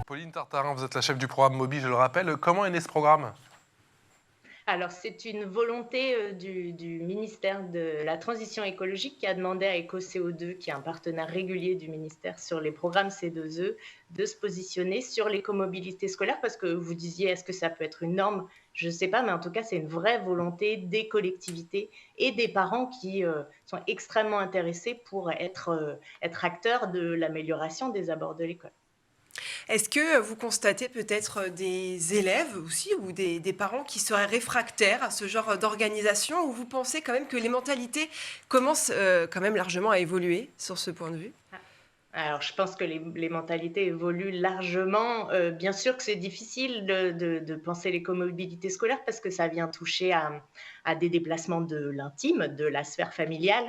Pauline Tartarin, vous êtes la chef du programme Mobi, je le rappelle. Comment est né ce programme? Alors, c'est une volonté du ministère de la Transition écologique qui a demandé à EcoCO2, qui est un partenaire régulier du ministère sur les programmes C2E, de se positionner sur l'écomobilité scolaire parce que vous disiez, est-ce que ça peut être une norme? Je ne sais pas, mais en tout cas, c'est une vraie volonté des collectivités et des parents qui sont extrêmement intéressés pour être acteurs de l'amélioration des abords de l'école. Est-ce que vous constatez peut-être des élèves aussi ou des parents qui seraient réfractaires à ce genre d'organisation ou vous pensez quand même que les mentalités commencent quand même largement à évoluer sur ce point de vue? Alors, je pense que les mentalités évoluent largement. Bien sûr que c'est difficile de penser l'écomobilité scolaire parce que ça vient toucher à des déplacements de l'intime, de la sphère familiale.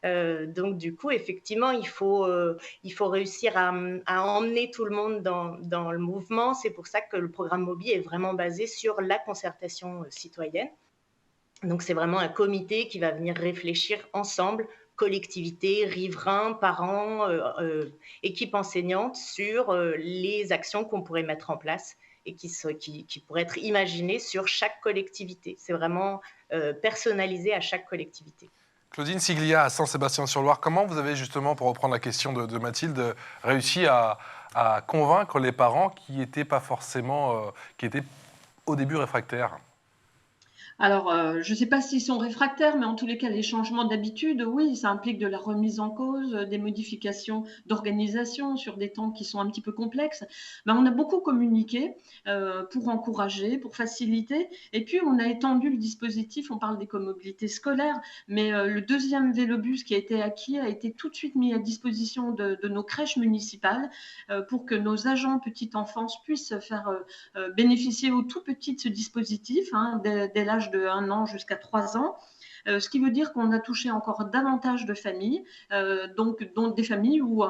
Donc, du coup, effectivement, il faut réussir à emmener tout le monde dans le mouvement. C'est pour ça que le programme Mobi est vraiment basé sur la concertation citoyenne. Donc, c'est vraiment un comité qui va venir réfléchir ensemble, collectivités, riverains, parents, équipe enseignante, sur les actions qu'on pourrait mettre en place et qui pourraient être imaginées sur chaque collectivité. C'est vraiment personnalisé à chaque collectivité. Claudine Siglia à Saint-Sébastien-sur-Loire, comment vous avez justement, pour reprendre la question de Mathilde, réussi à convaincre les parents qui étaient pas forcément, qui étaient au début réfractaires? Alors, je ne sais pas s'ils sont réfractaires, mais en tous les cas, les changements d'habitude, oui, ça implique de la remise en cause, des modifications d'organisation sur des temps qui sont un petit peu complexes. Ben, on a beaucoup communiqué pour encourager, pour faciliter, et puis on a étendu le dispositif. On parle d'écomobilité scolaire, mais le deuxième vélobus qui a été acquis a été tout de suite mis à disposition de nos crèches municipales pour que nos agents petite enfance puissent faire bénéficier aux tout petits de ce dispositif, hein, dès l'âge de 1 an jusqu'à 3 ans. Ce qui veut dire qu'on a touché encore davantage de familles, donc dont des familles où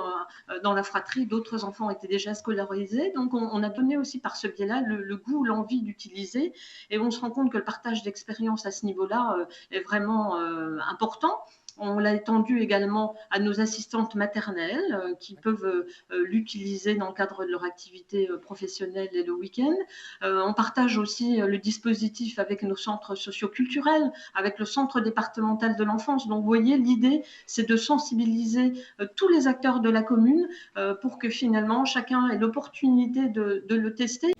dans la fratrie d'autres enfants étaient déjà scolarisés. Donc on a donné aussi par ce biais-là le goût, l'envie d'utiliser, et on se rend compte que le partage d'expérience à ce niveau-là est vraiment important. On l'a étendu également à nos assistantes maternelles qui peuvent l'utiliser dans le cadre de leur activité professionnelle et le week-end. On partage aussi le dispositif avec nos centres socioculturels, avec le centre départemental de l'enfance. Donc, vous voyez, l'idée, c'est de sensibiliser tous les acteurs de la commune pour que finalement chacun ait l'opportunité de le tester.